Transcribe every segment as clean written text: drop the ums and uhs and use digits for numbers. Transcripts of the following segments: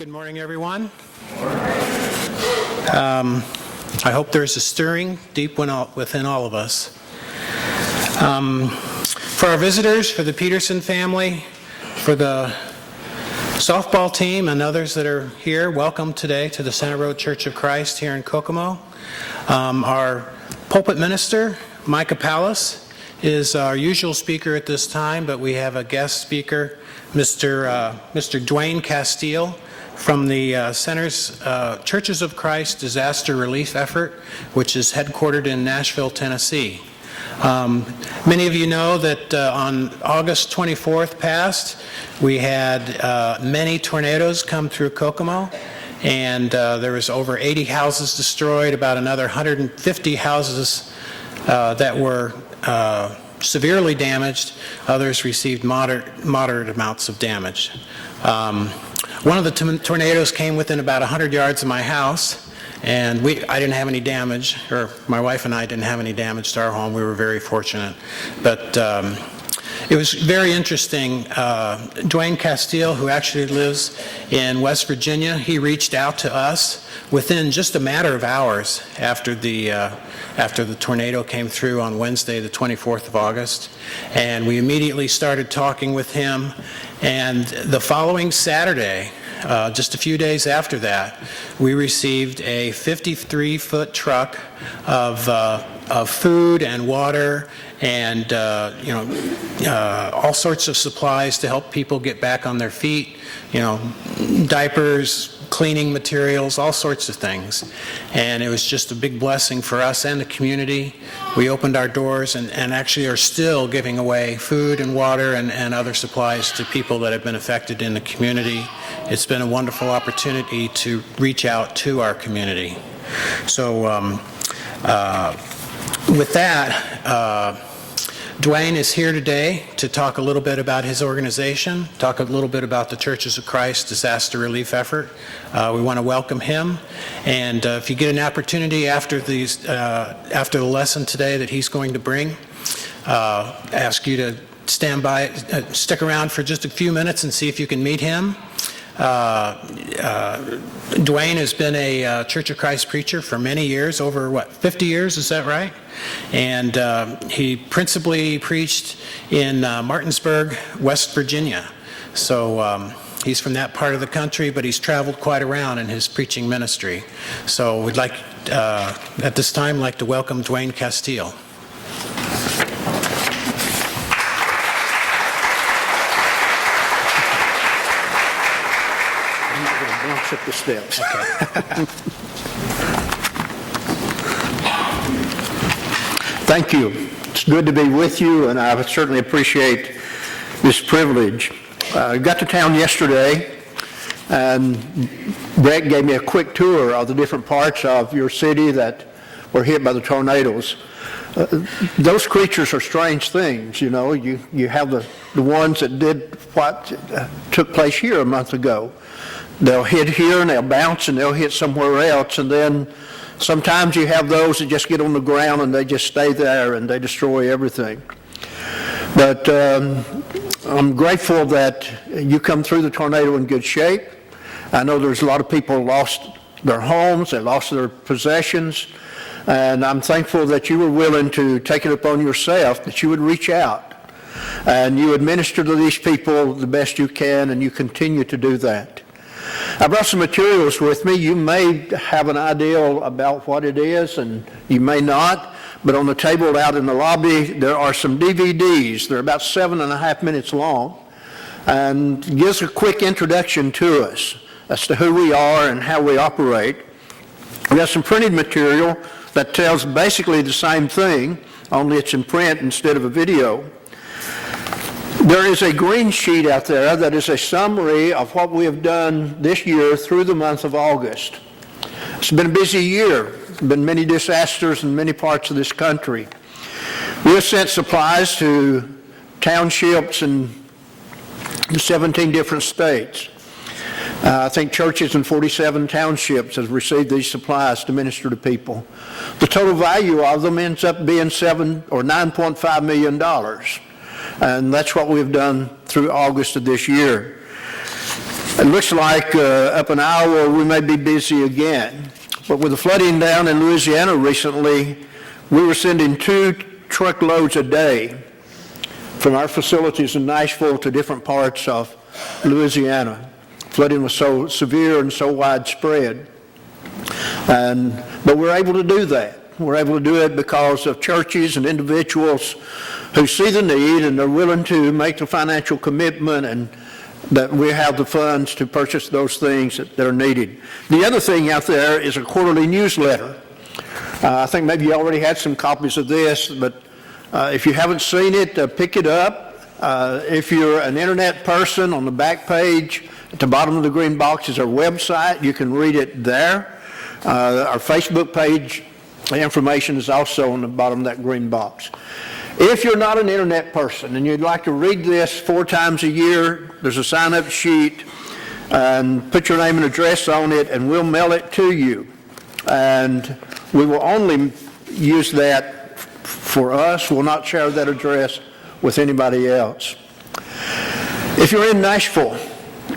Good morning, everyone. I hope there's a stirring deep within all of us. For our visitors, for the Peterson family, for the softball team and others that are here, welcome today to the Center Road Church of Christ here in Kokomo. Our pulpit minister, Micah Pallas, is our usual speaker at this time, but we have a guest speaker, Mr. Dwayne Casteel, from the Center's Churches of Christ Disaster Relief Effort, which is headquartered in Nashville, Tennessee. Many of you know that on August 24th past, we had many tornadoes come through Kokomo, and there was over 80 houses destroyed, about another 150 houses that were severely damaged. Others received moderate amounts of damage. One of the tornadoes came within about 100 yards of my house, and I didn't have any damage, or my wife and I didn't have any damage to our home. We were very fortunate. But it was very interesting. Dwayne Casteel, who actually lives in West Virginia, he reached out to us within just a matter of hours after the tornado came through on Wednesday, the 24th of August. And we immediately started talking with him. And the following Saturday, just a few days after that, we received a 53-foot truck of food and water and all sorts of supplies to help people get back on their feet, diapers, cleaning materials, all sorts of things. And it was just a big blessing for us and the community. We opened our doors and actually are still giving away food and water and other supplies to people that have been affected in the community. It's been a wonderful opportunity to reach out to our community. So with that, Dwayne is here today to talk a little bit about his organization, talk a little bit about the Churches of Christ Disaster Relief Effort. We want to welcome him, and if you get an opportunity after the lesson today that he's going to bring, ask you to stand by, stick around for just a few minutes and see if you can meet him. Dwayne has been a Church of Christ preacher for many years, over 50 years, is that right? And he principally preached in Martinsburg, West Virginia. So he's from that part of the country, but he's traveled quite around in his preaching ministry. So we'd like, at this time, to welcome Dwayne Casteel. Up the steps. Okay. Thank you. It's good to be with you, and I certainly appreciate this privilege. I got to town yesterday, and Brett gave me a quick tour of the different parts of your city that were hit by the tornadoes. Those creatures are strange things, You have the ones that did what took place here a month ago. They'll hit here and they'll bounce and they'll hit somewhere else, and then sometimes you have those that just get on the ground and they just stay there and they destroy everything. But I'm grateful that you come through the tornado in good shape. I know there's a lot of people who lost their homes, they lost their possessions, and I'm thankful that you were willing to take it upon yourself, that you would reach out and you would minister to these people the best you can, and you continue to do that. I brought some materials with me. You may have an idea about what it is, and you may not, but on the table out in the lobby, there are some DVDs. They're about 7.5 minutes long, and gives a quick introduction to us as to who we are and how we operate. We have some printed material that tells basically the same thing, only it's in print instead of a video. There is a green sheet out there that is a summary of what we have done this year through the month of August. It's been a busy year. There have been many disasters in many parts of this country. We have sent supplies to townships in 17 different states. I think churches in 47 townships have received these supplies to minister to people. The total value of them ends up being $9.5 million. And that's what we've done through August of this year. It looks like up an hour we may be busy again. But with the flooding down in Louisiana recently, we were sending 2 truckloads a day from our facilities in Nashville to different parts of Louisiana. Flooding was so severe and so widespread. But we're able to do that. We're able to do it because of churches and individuals who see the need and are willing to make the financial commitment, and that we have the funds to purchase those things that are needed. The other thing out there is a quarterly newsletter. I think maybe you already had some copies of this, but if you haven't seen it, pick it up. If you're an internet person, on the back page, at the bottom of the green box is our website. You can read it there. Our Facebook page, the information is also on the bottom of that green box. If you're not an internet person and you'd like to read this 4 times a year, there's a sign-up sheet, and put your name and address on it, and we'll mail it to you. And we will only use that for us. We'll not share that address with anybody else. If you're in Nashville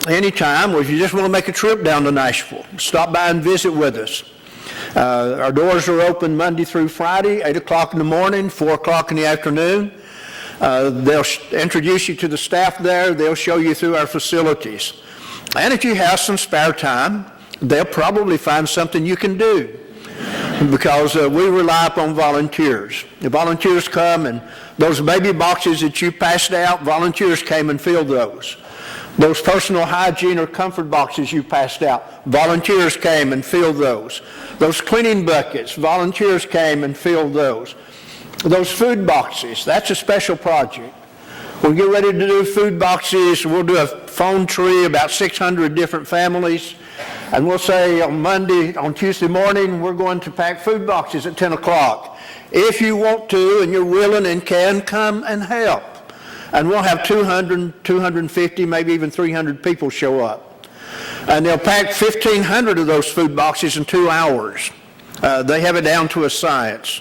anytime, or if you just want to make a trip down to Nashville, stop by and visit with us. Our doors are open Monday through Friday, 8 o'clock in the morning, 4 o'clock in the afternoon. They'll introduce you to the staff there. They'll show you through our facilities. And if you have some spare time, they'll probably find something you can do, because we rely upon volunteers. The volunteers come, and those baby boxes that you passed out, volunteers came and filled those. Those personal hygiene or comfort boxes you passed out, volunteers came and filled those. Those cleaning buckets, volunteers came and filled those. Those food boxes, that's a special project. We'll get ready to do food boxes. We'll do a phone tree, about 600 different families. And we'll say on Tuesday morning, we're going to pack food boxes at 10 o'clock. If you want to and you're willing and can, come and help. And we'll have 200, 250, maybe even 300 people show up. And they'll pack 1,500 of those food boxes in 2 hours. They have it down to a science.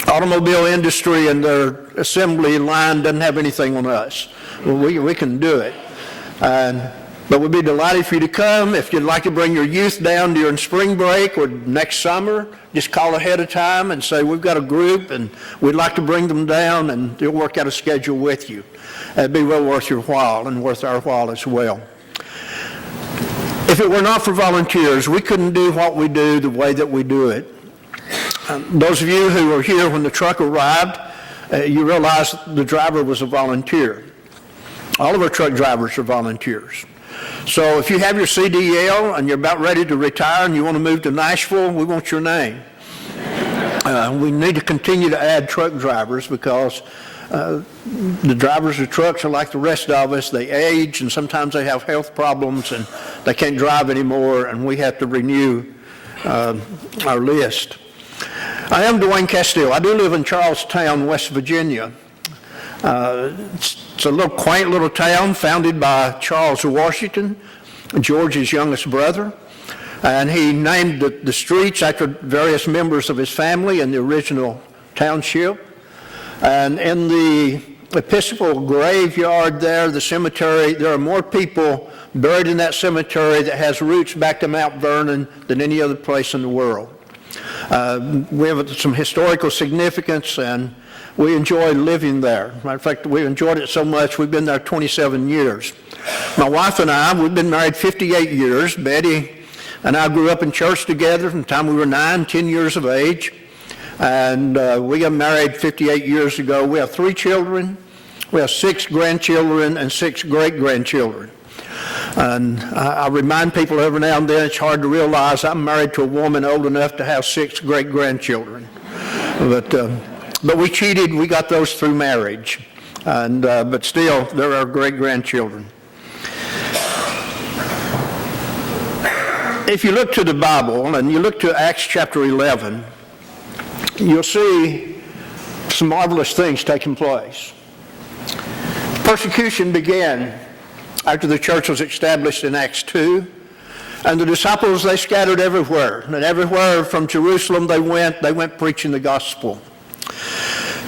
Automobile industry and their assembly line doesn't have anything on us. We can do it. But we'd be delighted for you to come. If you'd like to bring your youth down during spring break or next summer, just call ahead of time and say, we've got a group and we'd like to bring them down, and they'll work out a schedule with you. It'd be well worth your while and worth our while as well. If it were not for volunteers, we couldn't do what we do the way that we do it. Those of you who were here when the truck arrived, you realize the driver was a volunteer. All of our truck drivers are volunteers. So if you have your CDL and you're about ready to retire and you want to move to Nashville, we want your name. We need to continue to add truck drivers, because the drivers of trucks are like the rest of us. They age, and sometimes they have health problems and they can't drive anymore, and we have to renew our list. I am Dwayne Casteel. I do live in Charlestown, West Virginia. It's a little quaint little town founded by Charles Washington, George's youngest brother. And he named the streets after various members of his family in the original township. And in the Episcopal graveyard there, the cemetery, there are more people buried in that cemetery that has roots back to Mount Vernon than any other place in the world. We have some historical significance, and we enjoy living there. Matter of fact, we enjoyed it so much, we've been there 27 years. My wife and I, we've been married 58 years. Betty and I grew up in church together from the time we were 9, 10 years of age. And we got married 58 years ago. We have 3 children. We have 6 grandchildren and 6 great-grandchildren. And I remind people every now and then, it's hard to realize I'm married to a woman old enough to have 6 great-grandchildren. But we cheated. We got those through marriage. But still, they're our great-grandchildren. If you look to the Bible and you look to Acts chapter 11, you'll see some marvelous things taking place. Persecution began after the church was established in Acts 2, and the disciples, they scattered everywhere. And everywhere from Jerusalem they went preaching the gospel.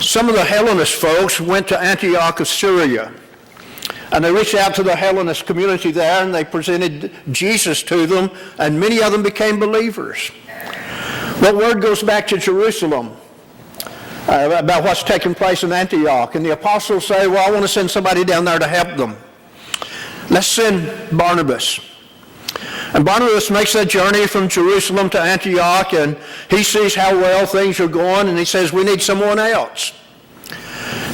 Some of the Hellenist folks went to Antioch of Syria. And they reached out to the Hellenist community there, and they presented Jesus to them, and many of them became believers. But word goes back to Jerusalem about what's taking place in Antioch. And the apostles say, well, I want to send somebody down there to help them. Let's send Barnabas. And Barnabas makes that journey from Jerusalem to Antioch, and he sees how well things are going, and he says, we need someone else.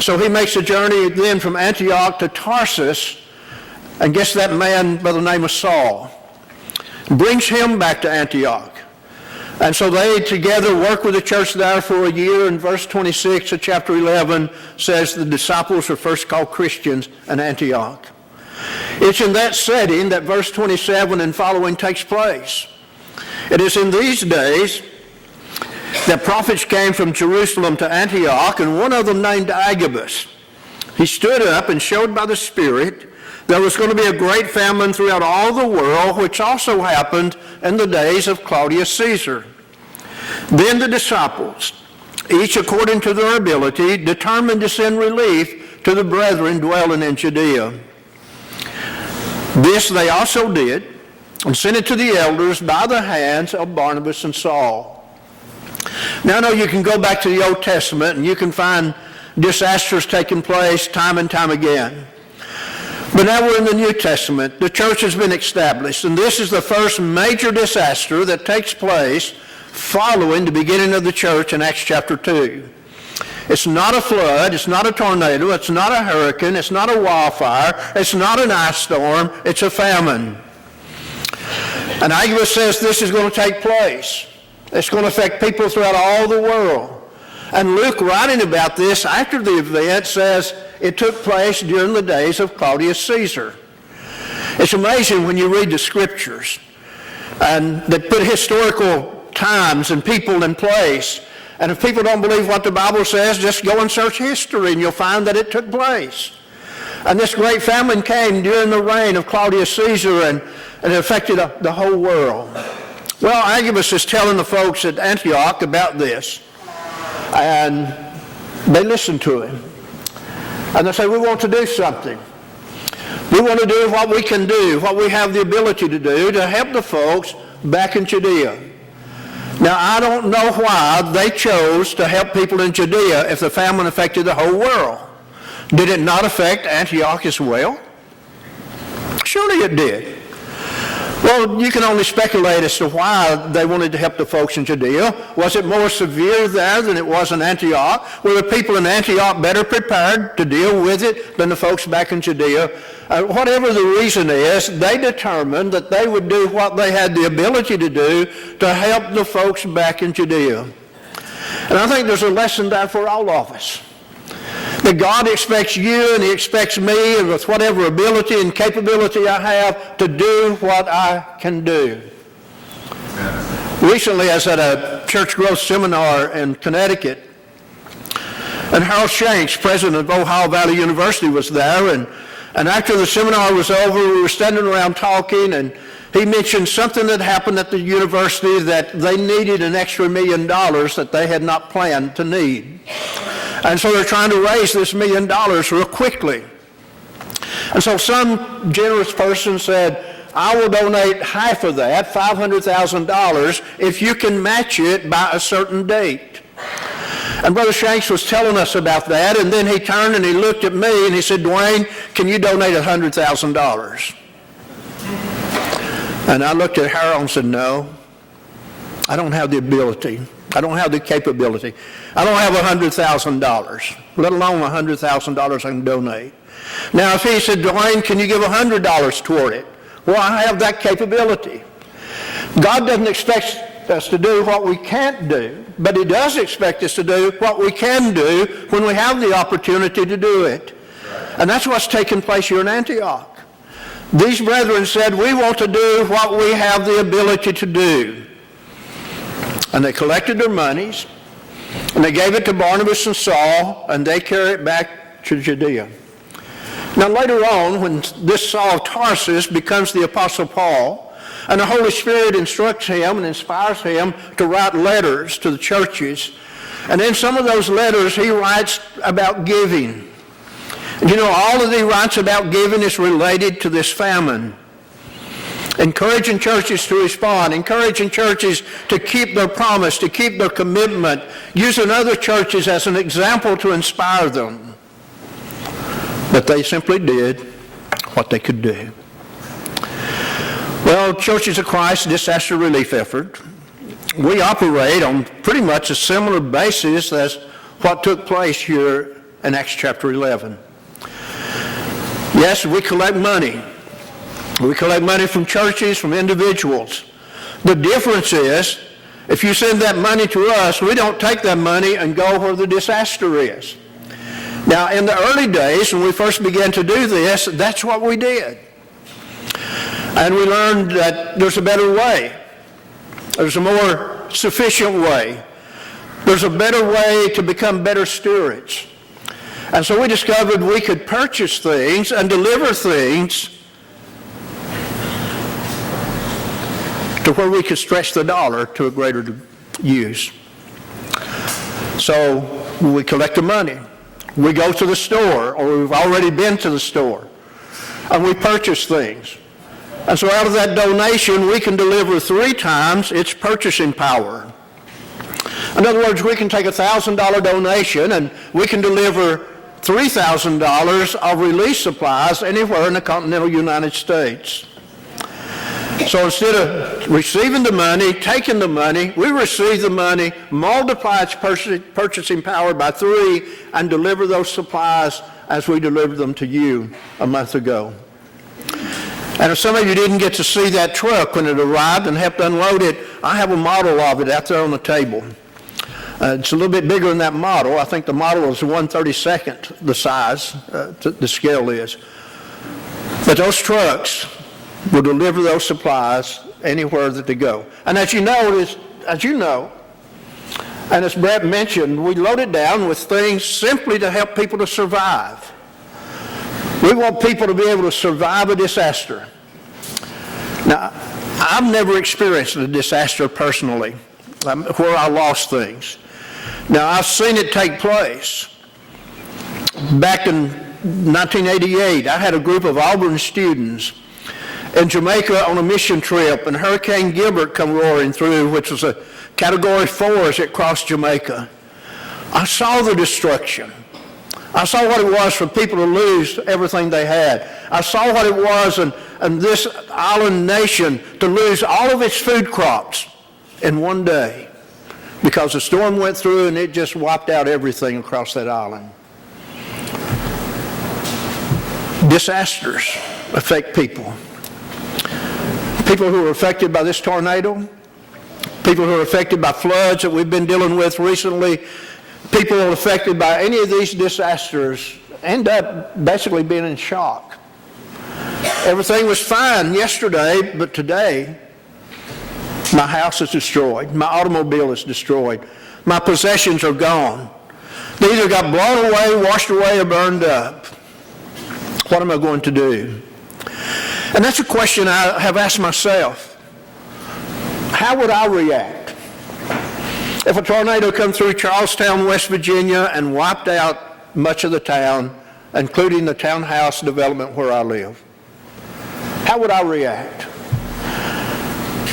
So he makes a journey then from Antioch to Tarsus, and gets that man by the name of Saul. Brings him back to Antioch. And so they together work with the church there for a year, and verse 26 of chapter 11 says the disciples are first called Christians in Antioch. It's in that setting that verse 27 and following takes place. It is in these days that prophets came from Jerusalem to Antioch, and one of them named Agabus. He stood up and showed by the Spirit there was going to be a great famine throughout all the world, which also happened in the days of Claudius Caesar. Then the disciples, each according to their ability, determined to send relief to the brethren dwelling in Judea. This they also did, and sent it to the elders by the hands of Barnabas and Saul. Now I know you can go back to the Old Testament and you can find disasters taking place time and time again. But now we're in the New Testament. The church has been established, and this is the first major disaster that takes place following the beginning of the church in Acts chapter 2. It's not a flood, it's not a tornado, it's not a hurricane, it's not a wildfire, it's not an ice storm, it's a famine. And Agabus says this is going to take place. It's going to affect people throughout all the world. And Luke, writing about this after the event, says it took place during the days of Claudius Caesar. It's amazing when you read the scriptures, and they put historical times and people in place. And if people don't believe what the Bible says, just go and search history and you'll find that it took place. And this great famine came during the reign of Claudius Caesar, and it affected the whole world. Well, Agabus is telling the folks at Antioch about this, and they listen to him. And they say, we want to do something. We want to do what we can do, what we have the ability to do to help the folks back in Judea. Now, I don't know why they chose to help people in Judea if the famine affected the whole world. Did it not affect Antioch as well? Surely it did. Well, you can only speculate as to why they wanted to help the folks in Judea. Was it more severe there than it was in Antioch? Were the people in Antioch better prepared to deal with it than the folks back in Judea? Whatever the reason is, they determined that they would do what they had the ability to do to help the folks back in Judea. And I think there's a lesson there for all of us. That God expects you and He expects me, and with whatever ability and capability I have, to do what I can do. Recently, I was at a church growth seminar in Connecticut, and Harold Shanks, president of Ohio Valley University, was there, and after the seminar was over, we were standing around talking, and he mentioned something that happened at the university that they needed an extra $1 million that they had not planned to need. And so they're trying to raise this $1 million real quickly. And so some generous person said, I will donate half of that, $500,000, if you can match it by a certain date. And Brother Shanks was telling us about that, and then he turned and he looked at me and he said, Dwayne, can you donate $100,000? And I looked at Harold and said, no, I don't have the ability. I don't have the capability. I don't have $100,000, let alone $100,000 I can donate. Now, if he said, Dwayne, can you give $100 toward it? Well, I have that capability. God doesn't expect us to do what we can't do, but He does expect us to do what we can do when we have the opportunity to do it. And that's what's taking place here in Antioch. These brethren said, we want to do what we have the ability to do. And they collected their monies, and they gave it to Barnabas and Saul, and they carried it back to Judea. Now later on, when this Saul of Tarsus becomes the Apostle Paul, and the Holy Spirit instructs him and inspires him to write letters to the churches, and in some of those letters he writes about giving. You know, all of the rights about giving is related to this famine. Encouraging churches to respond, encouraging churches to keep their promise, to keep their commitment, using other churches as an example to inspire them. But they simply did what they could do. Well, Churches of Christ disaster relief effort, we operate on pretty much a similar basis as what took place here in Acts chapter 11. Yes, we collect money. We collect money from churches, from individuals. The difference is, if you send that money to us, we don't take that money and go where the disaster is. Now, in the early days, when we first began to do this, that's what we did. And we learned that there's a better way. There's a more sufficient way. There's a better way to become better stewards. And so we discovered we could purchase things and deliver things to where we could stretch the dollar to a greater use. So we collect the money. We go to the store, or we've already been to the store, and we purchase things. And so out of that donation, we can deliver 3 times its purchasing power. In other words, we can take a $1,000 donation and we can deliver $3,000 of relief supplies anywhere in the continental United States. So instead of receiving the money, taking the money, we receive the money, multiply its purchasing power by 3, and deliver those supplies as we delivered them to you a month ago. And if some of you didn't get to see that truck when it arrived and helped unload it, I have a model of it out there on the table. It's a little bit bigger than that model. I think the model is 1/32 the size, the scale is. But those trucks will deliver those supplies anywhere that they go. And as you know, and as Brett mentioned, we load it down with things simply to help people to survive. We want people to be able to survive a disaster. Now, I've never experienced a disaster personally where I lost things. Now, I've seen it take place. Back in 1988, I had a group of Auburn students in Jamaica on a mission trip, and Hurricane Gilbert come roaring through, which was a Category 4 as it crossed Jamaica. I saw the destruction. I saw what it was for people to lose everything they had. I saw what it was in this island nation to lose all of its food crops in one day because the storm went through and it just wiped out everything across that island. Disasters affect people. People who are affected by this tornado, people who are affected by floods that we've been dealing with recently, people who are affected by any of these disasters end up basically being in shock. Everything was fine yesterday, but today, my house is destroyed. My automobile is destroyed. My possessions are gone. They either got blown away, washed away, or burned up. What am I going to do? And that's a question I have asked myself. How would I react if a tornado come through Charlestown, West Virginia, and wiped out much of the town, including the townhouse development where I live? How would I react?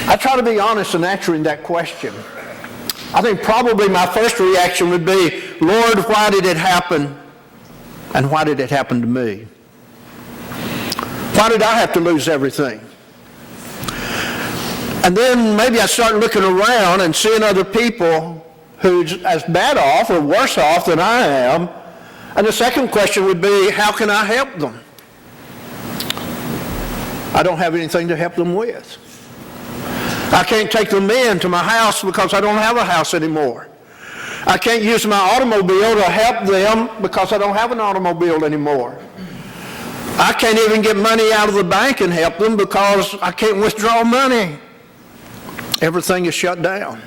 I try to be honest in answering that question. I think probably my first reaction would be, Lord, why did it happen? And why did it happen to me? Why did I have to lose everything? And then maybe I start looking around and seeing other people who's as bad off or worse off than I am. And the second question would be, how can I help them? I don't have anything to help them with. I can't take them into my house because I don't have a house anymore. I can't use my automobile to help them because I don't have an automobile anymore. I can't even get money out of the bank and help them because I can't withdraw money. Everything is shut down.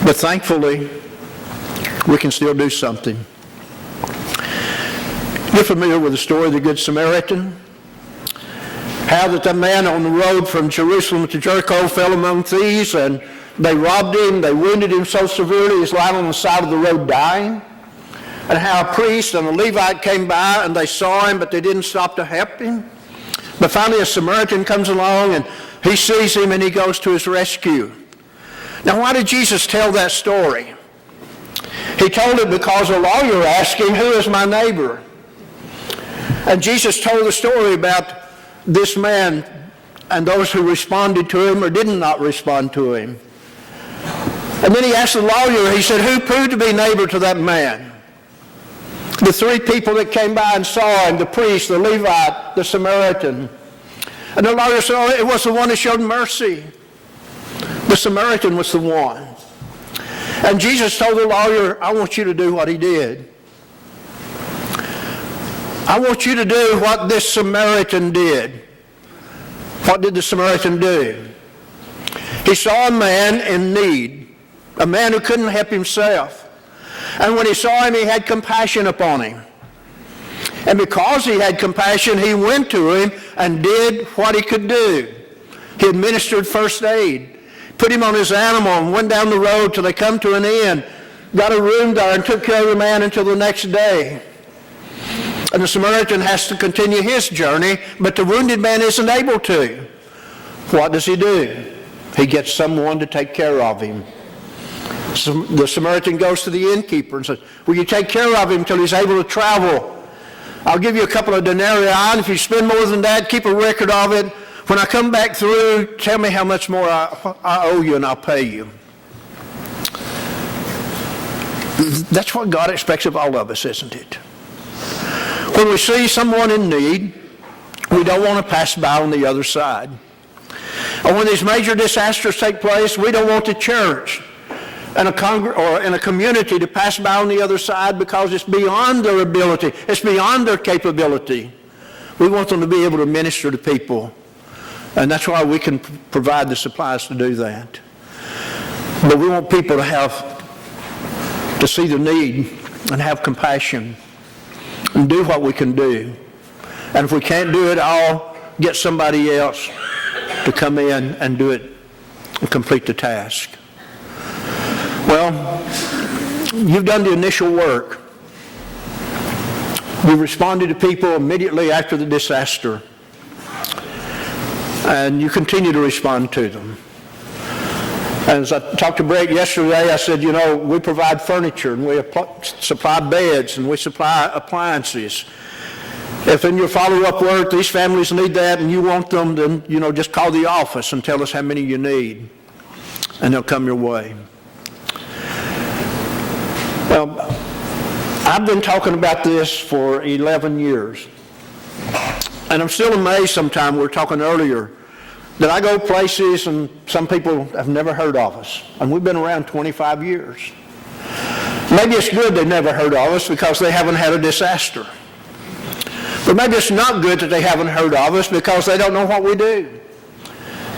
But thankfully, we can still do something. You're familiar with the story of the Good Samaritan? How that man on the road from Jerusalem to Jericho fell among thieves and they robbed him, they wounded him so severely he's lying on the side of the road dying. and how a priest and a Levite came by and they saw him, but they didn't stop to help him. But finally a Samaritan comes along and he sees him and he goes to his rescue. Now, why did Jesus tell that story? He told it because a lawyer asked him, "Who is my neighbor?" And Jesus told the story about this man and those who responded to him or did not respond to him. And then he asked the lawyer, he said, "Who proved to be neighbor to that man?" The three people that came by and saw him, the priest, the Levite, the Samaritan. And the lawyer said, "Oh, it was the one who showed mercy." The Samaritan was the one. And Jesus told the lawyer, "I want you to do what he did. I want you to do what this Samaritan did." What did the Samaritan do? He saw a man in need, a man who couldn't help himself. And when he saw him, he had compassion upon him. And because he had compassion, he went to him and did what he could do. He administered first aid, put him on his animal and went down the road till they come to an inn, got a room there and took care of the man until the next day. And the Samaritan has to continue his journey, but the wounded man isn't able to. What does he do? He gets someone to take care of him. The Samaritan goes to the innkeeper and says, "Will you take care of him until he's able to travel? I'll give you a couple of denarii, and if you spend more than that, keep a record of it. When I come back through, tell me how much more I owe you and I'll pay you." That's what God expects of all of us, isn't it? When we see someone in need, we don't want to pass by on the other side. And when these major disasters take place, we don't want the church and in a community to pass by on the other side because it's beyond their ability, it's beyond their capability. We want them to be able to minister to people, and that's why we can provide the supplies to do that. But we want people to see the need and have compassion and do what we can do. And if we can't do it all, get somebody else to come in and do it and complete the task. Well, you've done the initial work. You responded to people immediately after the disaster, and you continue to respond to them. As I talked to Brett yesterday, I said, we provide furniture and we supply beds and we supply appliances. If in your follow-up work these families need that and you want them, then, just call the office and tell us how many you need, and they'll come your way. Well, I've been talking about this for 11 years, and I'm still amazed sometimes. We were talking earlier that I go places and some people have never heard of us, and we've been around 25 years. Maybe it's good they've never heard of us because they haven't had a disaster. But maybe it's not good that they haven't heard of us because they don't know what we do.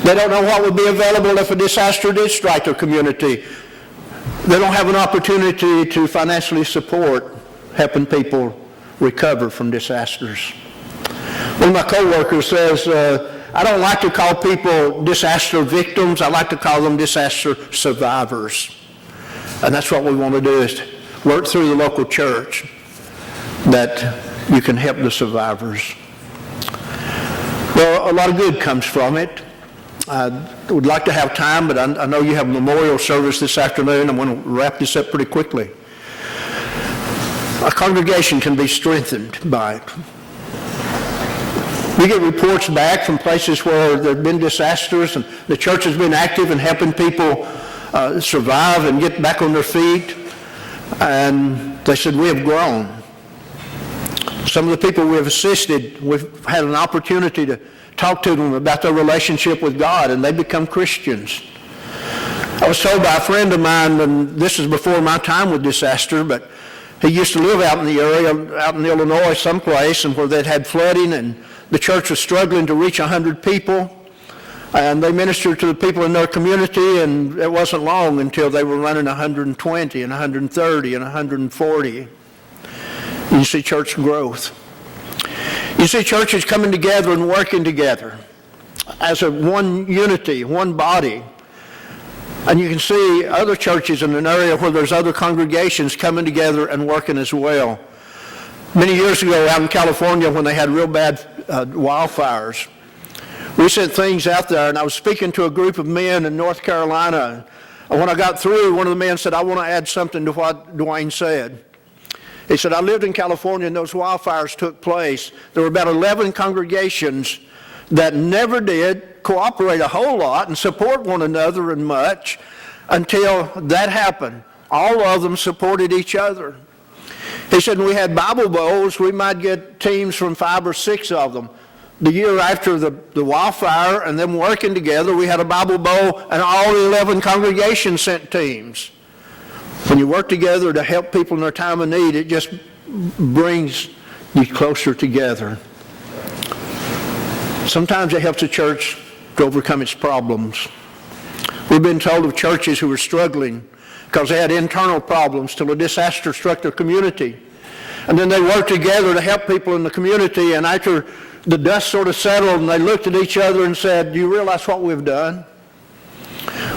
They don't know what would be available if a disaster did strike their community. They don't have an opportunity to financially support helping people recover from disasters. One of my co-workers says, I don't like to call people disaster victims. I like to call them disaster survivors. And that's what we want to do, is work through the local church that you can help the survivors. Well, a lot of good comes from it. I would like to have time, but I know you have a memorial service this afternoon. I'm going to wrap this up pretty quickly. A congregation can be strengthened by it. We get reports back from places where there have been disasters and the church has been active in helping people survive and get back on their feet. And they said, we have grown. Some of the people we have assisted, we've had an opportunity to talk to them about their relationship with God, and they become Christians. I was told by a friend of mine, and this is before my time with disaster, but he used to live out in the area, out in Illinois someplace, and where they'd had flooding, and the church was struggling to reach 100 people, and they ministered to the people in their community, and it wasn't long until they were running 120 and 130 and 140. You see church growth. You see churches coming together and working together as one unity, one body. And you can see other churches in an area where there's other congregations coming together and working as well. Many years ago out in California when they had real bad wildfires, we sent things out there, and I was speaking to a group of men in North Carolina. And when I got through, one of the men said, I want to add something to what Dwayne said. He said, I lived in California and those wildfires took place. There were about 11 congregations that never did cooperate a whole lot and support one another and much until that happened. All of them supported each other. He said, when we had Bible bowls, we might get teams from 5 or 6 of them. The year after the wildfire and them working together, we had a Bible bowl and all the 11 congregations sent teams. When you work together to help people in their time of need, it just brings you closer together. Sometimes it helps a church to overcome its problems. We've been told of churches who were struggling because they had internal problems till a disaster struck their community. And then they worked together to help people in the community, and after the dust sort of settled and they looked at each other and said, do you realize what we've done?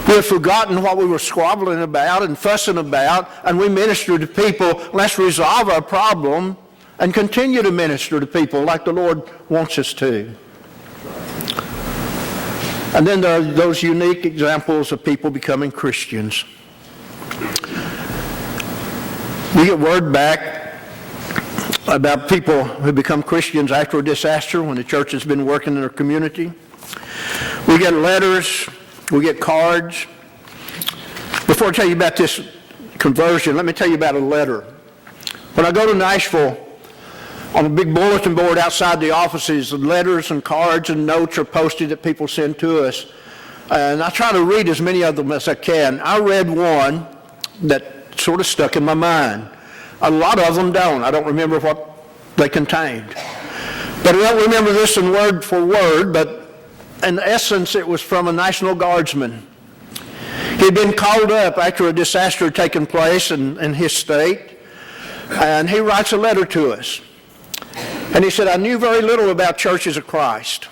We have forgotten what we were squabbling about and fussing about, and we ministered to people. Let's resolve our problem and continue to minister to people like the Lord wants us to. And then there are those unique examples of people becoming Christians. We get word back about people who become Christians after a disaster when the church has been working in their community. We get letters, we get cards. Before I tell you about this conversion, let me tell you about a letter. When I go to Nashville, on a big bulletin board outside the offices, letters and cards and notes are posted that people send to us. And I try to read as many of them as I can. I read one that sort of stuck in my mind. A lot of them don't. I don't remember what they contained. But I don't remember this in word for word, but in essence it was from a National Guardsman. He'd been called up after a disaster had taken place in his state, and he writes a letter to us. And he said, I knew very little about Churches of Christ.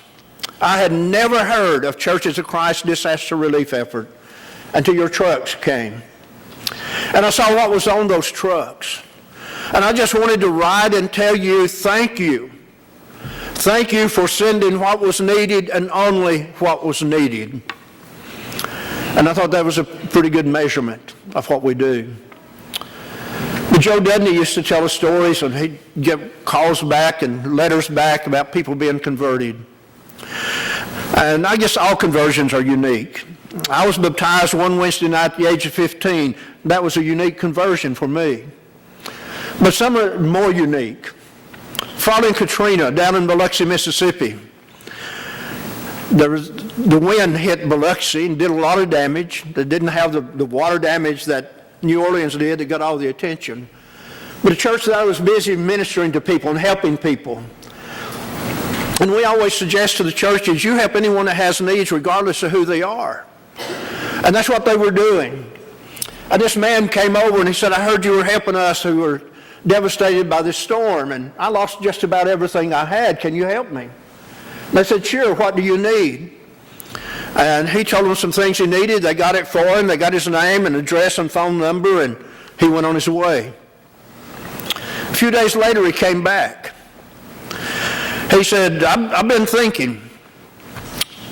I had never heard of Churches of Christ disaster relief effort until your trucks came. And I saw what was on those trucks. And I just wanted to write and tell you, thank you. Thank you for sending what was needed and only what was needed. And I thought that was a pretty good measurement of what we do. But Joe Dudney used to tell us stories, and he'd get calls back and letters back about people being converted. And I guess all conversions are unique. I was baptized one Wednesday night at the age of 15. That was a unique conversion for me. But some are more unique. Following Katrina down in Biloxi, Mississippi, the wind hit Biloxi and did a lot of damage. They didn't have the water damage that New Orleans did that got all the attention. But a church that I was busy ministering to people and helping people. And we always suggest to the churches, you help anyone that has needs regardless of who they are. And that's what they were doing. And this man came over and he said, I heard you were helping us who were devastated by this storm, and I lost just about everything I had. Can you help me? They said, sure, what do you need? And he told them some things he needed. They got it for him. They got his name and address and phone number, and he went on his way. A few days later, he came back. He said, I've been thinking.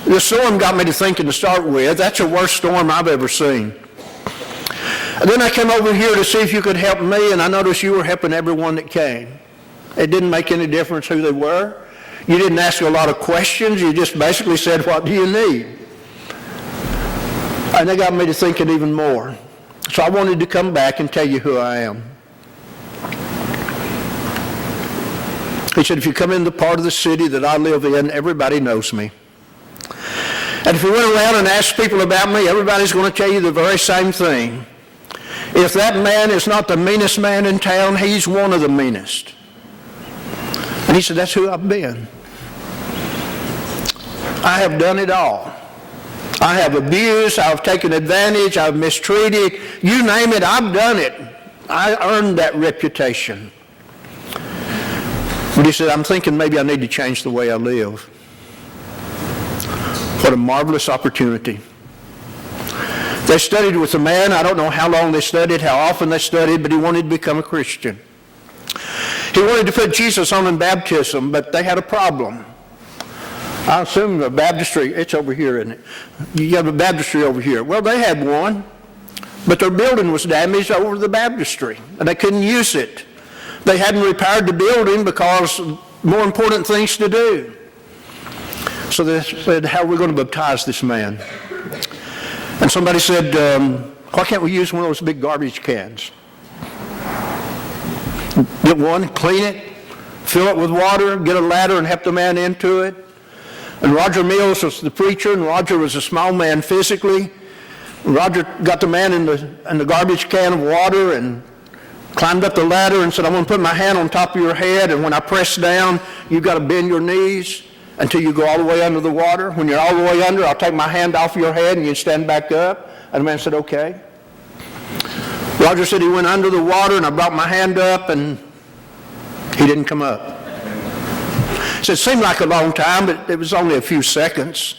The storm got me to thinking to start with. That's the worst storm I've ever seen. And then I came over here to see if you could help me, and I noticed you were helping everyone that came. It didn't make any difference who they were. You didn't ask a lot of questions. You just basically said, what do you need? And they got me to thinking even more. So I wanted to come back and tell you who I am. He said, if you come in the part of the city that I live in, everybody knows me. And if you went around and asked people about me, everybody's going to tell you the very same thing. If that man is not the meanest man in town, he's one of the meanest. And he said, that's who I've been. I have done it all. I have abused, I've taken advantage, I've mistreated. You name it, I've done it. I earned that reputation. But he said, I'm thinking maybe I need to change the way I live. What a marvelous opportunity They studied with a man. I don't know how long they studied, how often they studied, but he wanted to become a Christian. He wanted to put Jesus on in baptism, but they had a problem. I assume the baptistry, it's over here, isn't it? You have a baptistry over here. Well, they had one, but their building was damaged over the baptistry, and they couldn't use it. They hadn't repaired the building because more important things to do. So they said, how are we going to baptize this man? And somebody said, why can't we use one of those big garbage cans? Get one, clean it, fill it with water, get a ladder and help the man into it. And Roger Mills was the preacher, and Roger was a small man physically. Roger got the man in the garbage can of water and climbed up the ladder and said, I'm going to put my hand on top of your head, and when I press down, you've got to bend your knees until you go all the way under the water. When you're all the way under, I'll take my hand off your head and you stand back up. And the man said, okay. Roger said he went under the water, and I brought my hand up, and he didn't come up. So it seemed like a long time, but it was only a few seconds.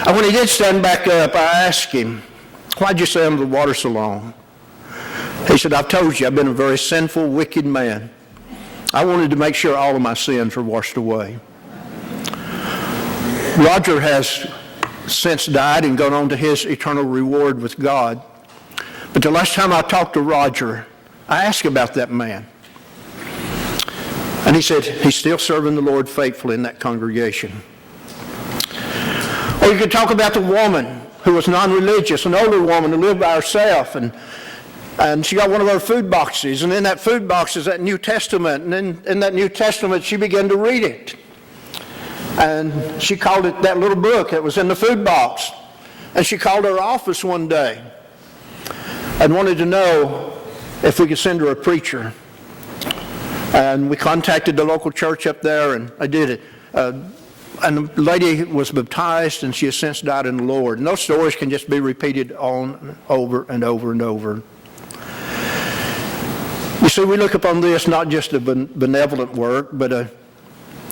And when he did stand back up, I asked him, why'd you stay under the water so long? He said, I've told you, I've been a very sinful, wicked man. I wanted to make sure all of my sins were washed away. Roger has since died and gone on to his eternal reward with God. But the last time I talked to Roger, I asked about that man. And he said, he's still serving the Lord faithfully in that congregation. Or you could talk about the woman who was non-religious, an older woman who lived by herself, and she got one of her food boxes, and in that food box is that New Testament, and in that New Testament she began to read it. And she called it that little book that was in the food box. And she called her office one day and wanted to know if we could send her a preacher. And we contacted the local church up there, and I did it. And the lady was baptized, and she has since died in the Lord. And those stories can just be repeated on and over and over and over. You see, we look upon this not just a benevolent work, but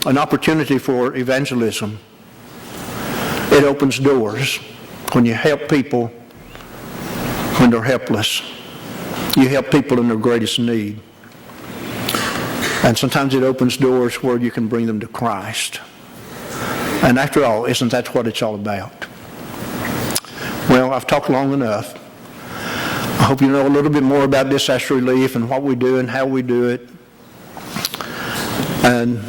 an opportunity for evangelism. It opens doors when you help people when they're helpless. You help people in their greatest need. And sometimes it opens doors where you can bring them to Christ. And after all, isn't that what it's all about? Well, I've talked long enough. I hope you know a little bit more about disaster relief and what we do and how we do it. And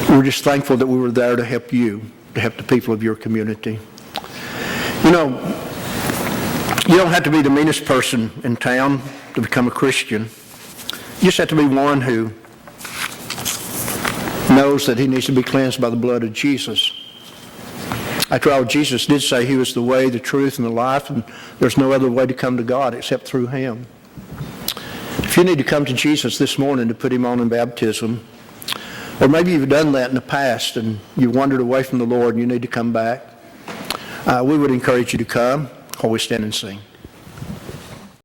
we're just thankful that we were there to help you, to help the people of your community. You know, you don't have to be the meanest person in town to become a Christian. You just have to be one who knows that he needs to be cleansed by the blood of Jesus. After all, Jesus did say he was the way, the truth, and the life, and there's no other way to come to God except through him. If you need to come to Jesus this morning to put him on in baptism, or maybe you've done that in the past and you've wandered away from the Lord and you need to come back, we would encourage you to come while we stand and sing.